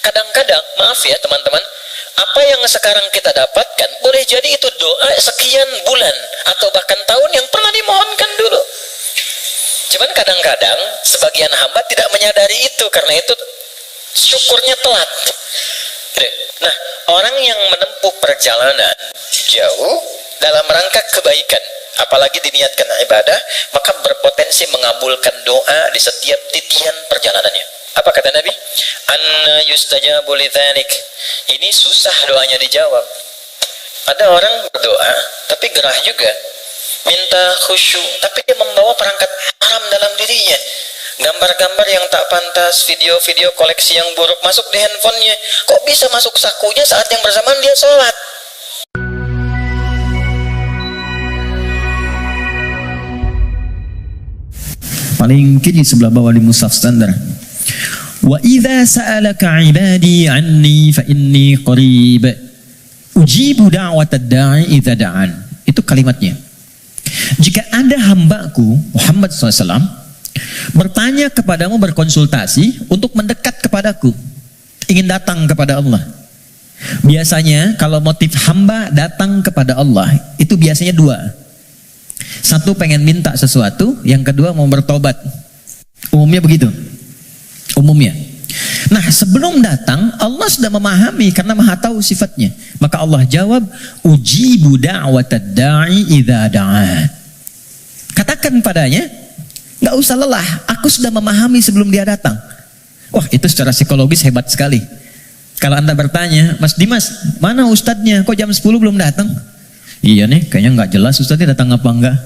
Kadang-kadang, maaf ya teman-teman, apa yang sekarang kita dapatkan boleh jadi itu doa sekian bulan atau bahkan tahun yang pernah dimohonkan dulu. Cuman kadang-kadang sebagian hamba tidak menyadari itu, karena itu syukurnya telat. Nah, orang yang menempuh perjalanan jauh dalam rangka kebaikan, apalagi diniatkan ibadah, maka berpotensi mengabulkan doa di setiap titian perjalanannya. Apa kata Nabi? Anna yustajabu lidzalik. Ini susah doanya dijawab. Ada orang berdoa tapi gerah juga, minta khusyuk, tapi dia membawa perangkat haram dalam dirinya. Gambar-gambar yang tak pantas, video-video koleksi yang buruk masuk di handphonenya. Kok bisa masuk sakunya saat yang bersamaan dia sholat? Paling kiri sebelah bawah di mushaf standar. Wa idza sa'alaka 'ibadi 'anni fa inni qarib ujibu da'watad da'i idza da'an. Itu kalimatnya. Jika ada hambaku Muhammad SAW bertanya kepadamu, berkonsultasi untuk mendekat kepadaku, ingin datang kepada Allah. Biasanya kalau motif hamba datang kepada Allah itu biasanya dua. Satu, pengen minta sesuatu, yang kedua mau bertobat. Umumnya begitu. Umumnya. Nah, sebelum datang Allah sudah memahami karena Maha tahu sifatnya. Maka Allah jawab, ujibu da'watad da'i idza da'a. Katakan padanya, nggak usah lelah, aku sudah memahami sebelum dia datang. Wah, itu secara psikologis hebat sekali. Kalau Anda bertanya, Mas Dimas, mana ustadznya? Kok jam 10 belum datang? Iya nih, kayaknya nggak jelas ustadznya datang apa enggak.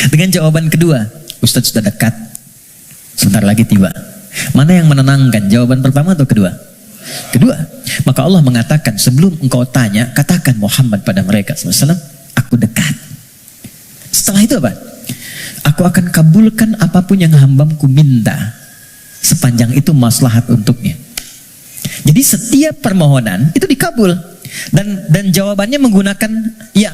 Dengan jawaban kedua, ustadz sudah dekat, sebentar lagi tiba. Mana yang menenangkan, jawaban pertama atau kedua? Kedua. Maka Allah mengatakan, sebelum engkau tanya, katakan Muhammad pada mereka SAW, aku dekat. Setelah itu apa? Aku akan kabulkan apapun yang hambaku minta, sepanjang itu maslahat untuknya. Jadi setiap permohonan itu dikabul, dan jawabannya menggunakan ya,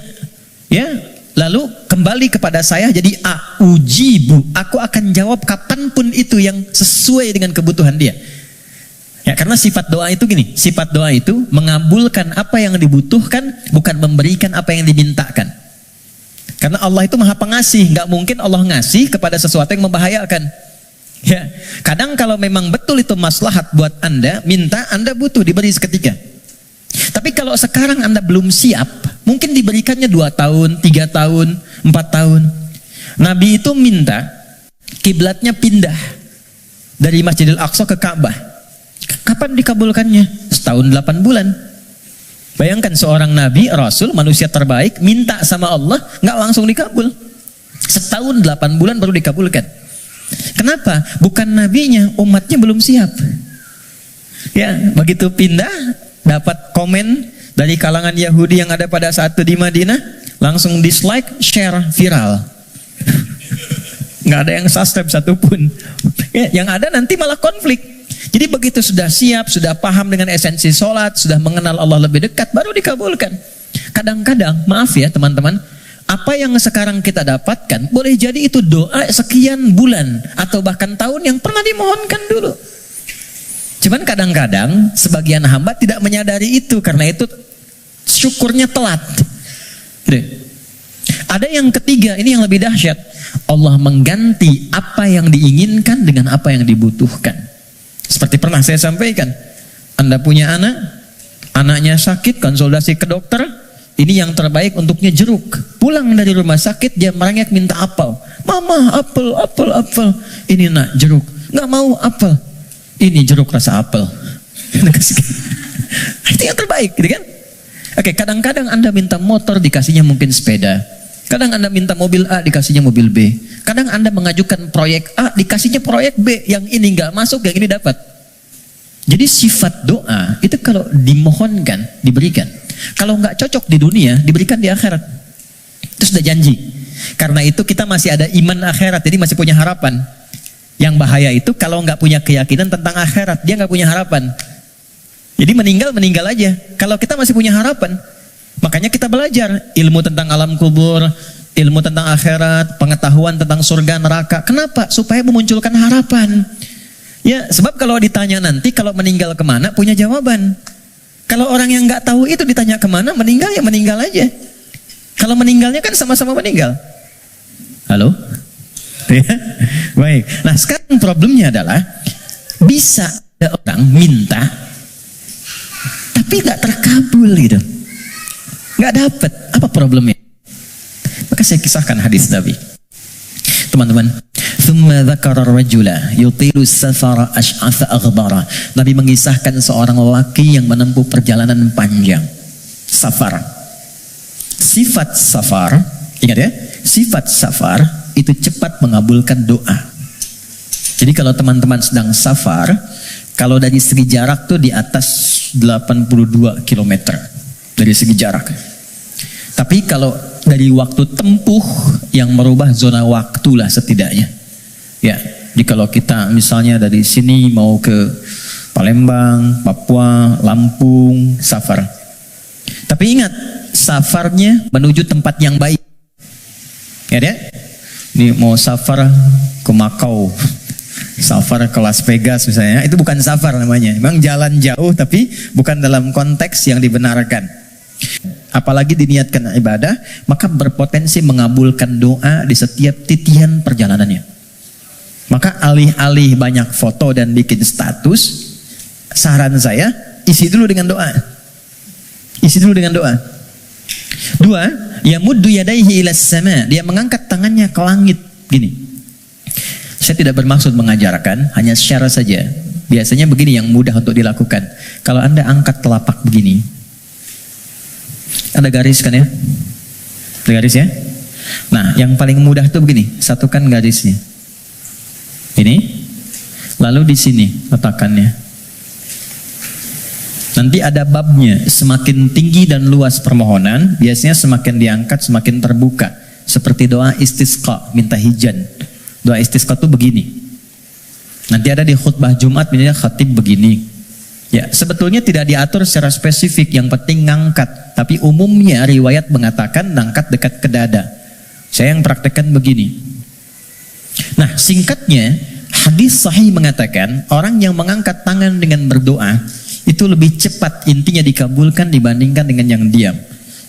lalu kembali kepada saya jadi ujibu, aku akan jawab kapanpun itu yang sesuai dengan kebutuhan dia. Ya, karena sifat doa itu gini, sifat doa itu mengabulkan apa yang dibutuhkan, bukan memberikan apa yang dimintakan. Karena Allah itu Maha Pengasih, nggak mungkin Allah ngasih kepada sesuatu yang membahayakan. Ya, kadang kalau memang betul itu maslahat buat Anda, minta, Anda butuh diberi seketika. Tapi kalau sekarang Anda belum siap, mungkin diberikannya 2 tahun, 3 tahun, 4 tahun. Nabi itu minta kiblatnya pindah dari Masjidil Aqsa ke Ka'bah. Kapan dikabulkannya? Setahun 8 bulan. Bayangkan seorang Nabi, Rasul, manusia terbaik, minta sama Allah, nggak langsung dikabul. Setahun 8 bulan baru dikabulkan. Kenapa? Bukan nabinya, umatnya belum siap. Ya, begitu pindah, dapat komen dari kalangan Yahudi yang ada pada saat itu di Madinah, langsung dislike, share, viral. Nggak ada yang subscribe satupun. Ya, yang ada nanti malah konflik. Jadi begitu sudah siap, sudah paham dengan esensi sholat, sudah mengenal Allah lebih dekat, baru dikabulkan. Kadang-kadang, maaf ya teman-teman, apa yang sekarang kita dapatkan boleh jadi itu doa sekian bulan atau bahkan tahun yang pernah dimohonkan dulu. Cuman kadang-kadang sebagian hamba tidak menyadari itu, karena itu syukurnya telat. Ada yang ketiga, ini yang lebih dahsyat. Allah mengganti apa yang diinginkan dengan apa yang dibutuhkan. Seperti pernah saya sampaikan, Anda punya anak, anaknya sakit, konsultasi ke dokter, ini yang terbaik untuknya jeruk. Pulang dari rumah sakit, dia merengek minta apel. Mama, apel. Ini nak, jeruk. Nggak mau apel. Ini jeruk rasa apel. Itu yang terbaik, gitu kan? Oke, kadang-kadang Anda minta motor, dikasihnya mungkin sepeda. Kadang Anda minta mobil A, dikasihnya mobil B. Kadang Anda mengajukan proyek A, dikasihnya proyek B. Yang ini nggak masuk, yang ini dapat. Jadi sifat doa itu kalau dimohonkan, diberikan. Kalau nggak cocok di dunia, diberikan di akhirat. Itu sudah janji. Karena itu kita masih ada iman akhirat, jadi masih punya harapan. Yang bahaya itu kalau nggak punya keyakinan tentang akhirat, dia nggak punya harapan. Jadi meninggal aja. Kalau kita masih punya harapan, makanya kita belajar ilmu tentang alam kubur, ilmu tentang akhirat, pengetahuan tentang surga neraka. Kenapa? Supaya memunculkan harapan. Ya, sebab kalau ditanya nanti kalau meninggal kemana punya jawaban. Kalau orang yang nggak tahu itu ditanya kemana, meninggal ya meninggal aja. Kalau meninggalnya kan sama-sama meninggal. Halo? Ya, baik. Nah sekarang problemnya adalah bisa ada orang minta, tapi nggak terkabul gitu, nggak dapat. Apa problemnya? Maka saya kisahkan hadis Nabi, teman-teman. Thumma dzakara rajula yutilu safara ash'atha aghbara. Nabi mengisahkan seorang lelaki yang menempuh perjalanan panjang. Safar. Sifat safar, ingat ya, sifat safar itu cepat mengabulkan doa. Jadi kalau teman-teman sedang safar, kalau dari segi jarak tuh di atas 82 km dari segi jarak. Tapi kalau dari waktu tempuh yang merubah zona waktu lah setidaknya. Ya, jadi kalau kita misalnya dari sini mau ke Palembang, Papua, Lampung, safar. Tapi ingat, safarnya menuju tempat yang baik. Ya deh? Ini mau safar ke Makau, safar ke Las Vegas misalnya, itu bukan safar namanya. Memang jalan jauh tapi bukan dalam konteks yang dibenarkan. Apalagi diniatkan ibadah, maka berpotensi mengabulkan doa di setiap titian perjalanannya. Maka alih-alih banyak foto dan bikin status, saran saya isi dulu dengan doa. Isi dulu dengan doa. Dua, yamuddu yadaihi ilas sama, dia mengangkat tangannya ke langit gini. Saya tidak bermaksud mengajarkan, hanya share saja. Biasanya begini yang mudah untuk dilakukan. Kalau Anda angkat telapak begini, ada garis kan ya? Ada garis ya? Nah, yang paling mudah tuh begini, satukan garisnya. Ini, lalu di sini letakkannya. Nanti ada babnya, semakin tinggi dan luas permohonan, biasanya semakin diangkat semakin terbuka. Seperti doa istisqa, minta hujan. Doa istisqa itu begini. Nanti ada di khutbah Jumat, misalnya khatib begini. Ya, sebetulnya tidak diatur secara spesifik, yang penting ngangkat. Tapi umumnya riwayat mengatakan ngangkat dekat ke dada. Saya yang praktekkan begini. Nah, singkatnya, hadis sahih mengatakan orang yang mengangkat tangan dengan berdoa itu lebih cepat intinya dikabulkan dibandingkan dengan yang diam.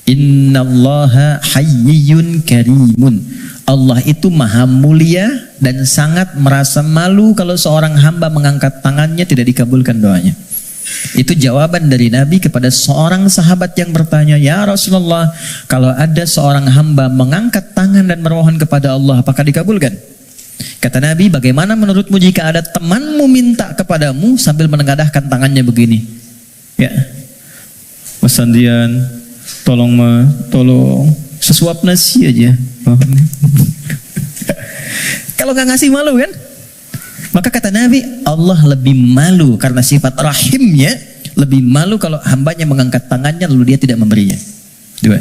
Innallaha hayyun karimun. Allah itu maha mulia dan sangat merasa malu kalau seorang hamba mengangkat tangannya tidak dikabulkan doanya. Itu jawaban dari Nabi kepada seorang sahabat yang bertanya, "Ya Rasulullah, kalau ada seorang hamba mengangkat tangan dan memohon kepada Allah, apakah dikabulkan?" Kata Nabi, bagaimana menurutmu jika ada temanmu minta kepadamu sambil menengadahkan tangannya begini? Ya, Mas Sandian, tolong sesuap nasi aja. Kalau nggak ngasih malu kan? Maka kata Nabi, Allah lebih malu karena sifat rahimnya, lebih malu kalau hambanya mengangkat tangannya lalu dia tidak memberinya. 2.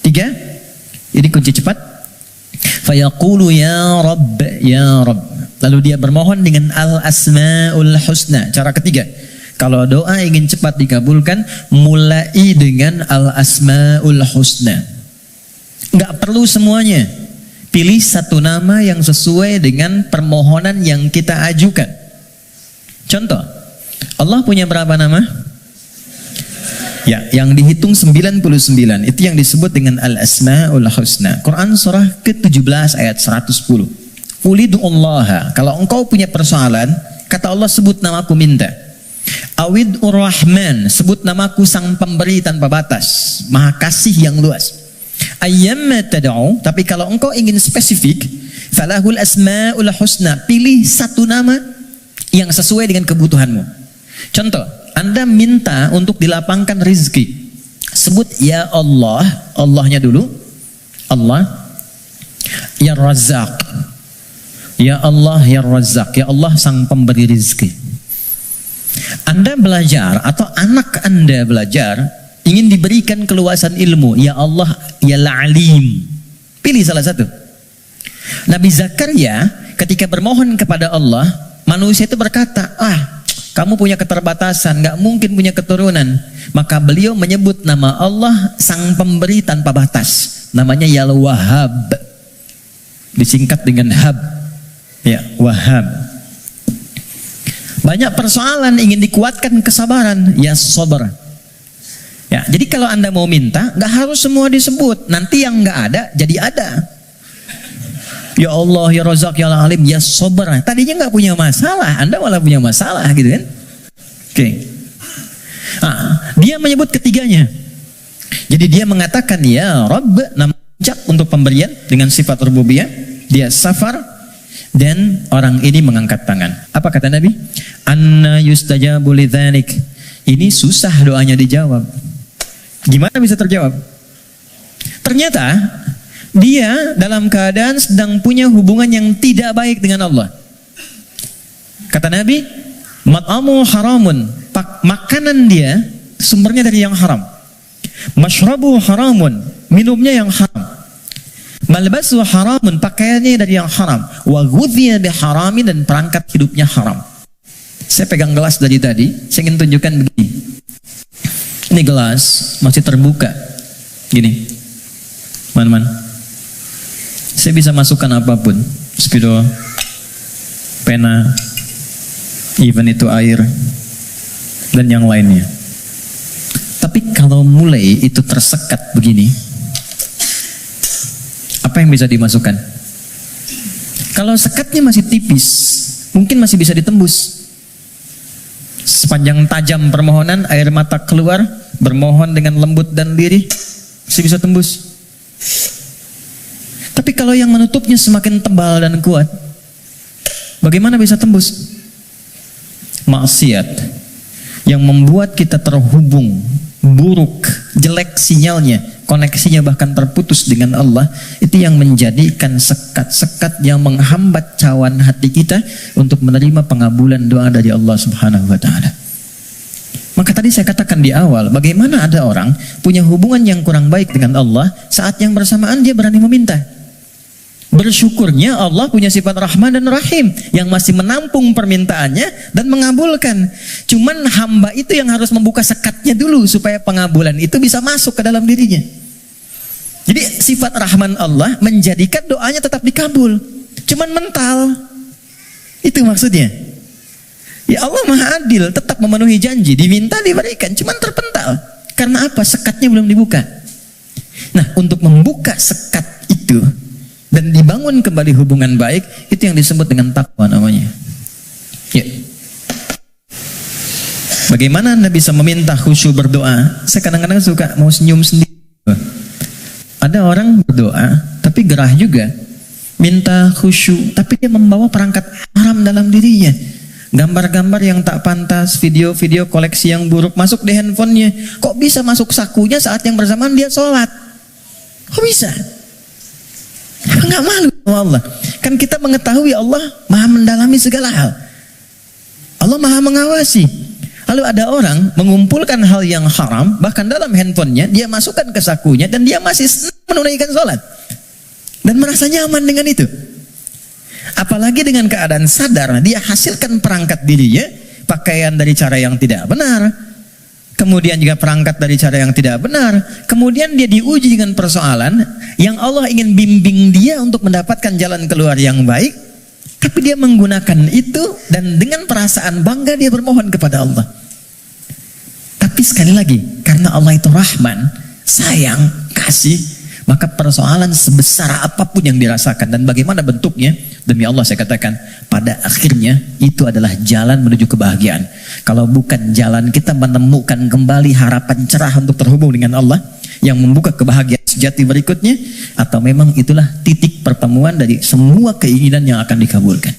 3, ini kunci cepat. Fayaqulu ya Rabb, ya Rabb. Lalu dia bermohon dengan al-asma'ul husna. Cara ketiga, kalau doa ingin cepat dikabulkan, mulai dengan al-asma'ul husna. Nggak perlu semuanya. Pilih satu nama yang sesuai dengan permohonan yang kita ajukan. Contoh, Allah punya berapa nama? Ya, yang dihitung 99. Itu yang disebut dengan al-asma'ul husna. Quran surah ke-17 ayat 110. Ulidu'ullaha. Kalau engkau punya persoalan, kata Allah, sebut namaku minta. Awid'ur rahman. Sebut namaku sang pemberi tanpa batas, maha kasih yang luas. Ayyamma tad'u. Tapi kalau engkau ingin spesifik, falahul asma'ul husna. Pilih satu nama yang sesuai dengan kebutuhanmu. Contoh, Anda minta untuk dilapangkan rizki. Sebut ya Allah, Allahnya dulu. Allah. Ya Razzaq. Ya Allah, ya Razzaq. Ya Allah sang pemberi rizki. Anda belajar atau anak Anda belajar, ingin diberikan keluasan ilmu. Ya Allah, ya Alim. Pilih salah satu. Nabi Zakaria ketika bermohon kepada Allah, manusia itu berkata, kamu punya keterbatasan, nggak mungkin punya keturunan. Maka beliau menyebut nama Allah sang pemberi tanpa batas. Namanya Ya Wahhab. Disingkat dengan Hab. Ya, Wahhab. Banyak persoalan ingin dikuatkan kesabaran, ya sabar. Ya, jadi kalau Anda mau minta, nggak harus semua disebut. Nanti yang nggak ada, jadi ada. Ya Allah, ya Razak, ya Alim, ya sabar. Tadinya nggak punya masalah, Anda malah punya masalah, gitu kan? Oke. Dia menyebut ketiganya. Jadi dia mengatakan, ya Rabb, nama puncak untuk pemberian dengan sifat rububiyah. Dia safar, dan orang ini mengangkat tangan. Apa kata Nabi? Anna yustajabu lidzalik. Ini susah doanya dijawab. Gimana bisa terjawab? Ternyata dia dalam keadaan sedang punya hubungan yang tidak baik dengan Allah. Kata Nabi, mat'amu haramun, makanan dia sumbernya dari yang haram. Mashrabu haramun, minumnya yang haram. Malbasu haramun, pakaiannya dari yang haram. Wa ghudhiya biharamin, dan perangkat hidupnya haram. Saya pegang gelas dari tadi, saya ingin tunjukkan begini. Ini gelas masih terbuka. Gini. Teman-teman. Saya bisa masukkan apapun. Spidol, pena, even itu air, dan yang lainnya. Tapi kalau mulai itu tersekat begini, apa yang bisa dimasukkan? Kalau sekatnya masih tipis, mungkin masih bisa ditembus. Sepanjang tajam permohonan, air mata keluar, bermohon dengan lembut dan lirih, masih bisa tembus. Tapi kalau yang menutupnya semakin tebal dan kuat, bagaimana bisa tembus? Maksiat yang membuat kita terhubung, buruk, jelek sinyalnya, koneksinya bahkan terputus dengan Allah, itu yang menjadikan sekat-sekat yang menghambat cawan hati kita untuk menerima pengabulan doa dari Allah Subhanahu wa Ta'ala. Maka tadi saya katakan di awal, bagaimana ada orang punya hubungan yang kurang baik dengan Allah, saat yang bersamaan dia berani meminta. Bersyukurnya Allah punya sifat Rahman dan Rahim yang masih menampung permintaannya dan mengabulkan. Cuman hamba itu yang harus membuka sekatnya dulu supaya pengabulan itu bisa masuk ke dalam dirinya. Jadi sifat Rahman Allah menjadikan doanya tetap dikabul. Cuman mental. Itu maksudnya. Ya Allah Maha Adil, tetap memenuhi janji, diminta diberikan, cuman terpental. Karena apa? Sekatnya belum dibuka. Nah, untuk membuka sekat itu dan dibangun kembali hubungan baik, itu yang disebut dengan takwa namanya. Ya. Bagaimana Anda bisa meminta khusyuk berdoa? Saya kadang-kadang suka mau senyum sendiri. Ada orang berdoa, tapi gerah juga. Minta khusyuk, tapi dia membawa perangkat haram dalam dirinya. Gambar-gambar yang tak pantas, video-video koleksi yang buruk masuk di handphonenya. Kok bisa masuk sakunya saat yang bersamaan dia sholat? Kok bisa? Nggak malu sama Allah. Kan kita mengetahui Allah Maha mendalami segala hal. Allah Maha mengawasi. Lalu ada orang mengumpulkan hal yang haram, bahkan dalam handphonenya dia masukkan ke sakunya, dan dia masih menunaikan sholat dan merasa nyaman dengan itu. Apalagi dengan keadaan sadar dia hasilkan perangkat dirinya, pakaian dari cara yang tidak benar, kemudian juga perangkat dari cara yang tidak benar, kemudian dia diuji dengan persoalan yang Allah ingin bimbing dia untuk mendapatkan jalan keluar yang baik, tapi dia menggunakan itu dan dengan perasaan bangga dia bermohon kepada Allah. Tapi sekali lagi, karena Allah itu Rahman, sayang, kasih, maka persoalan sebesar apapun yang dirasakan dan bagaimana bentuknya, demi Allah saya katakan, pada akhirnya itu adalah jalan menuju kebahagiaan. Kalau bukan jalan kita menemukan kembali harapan cerah untuk terhubung dengan Allah yang membuka kebahagiaan sejati berikutnya, atau memang itulah titik pertemuan dari semua keinginan yang akan dikabulkan.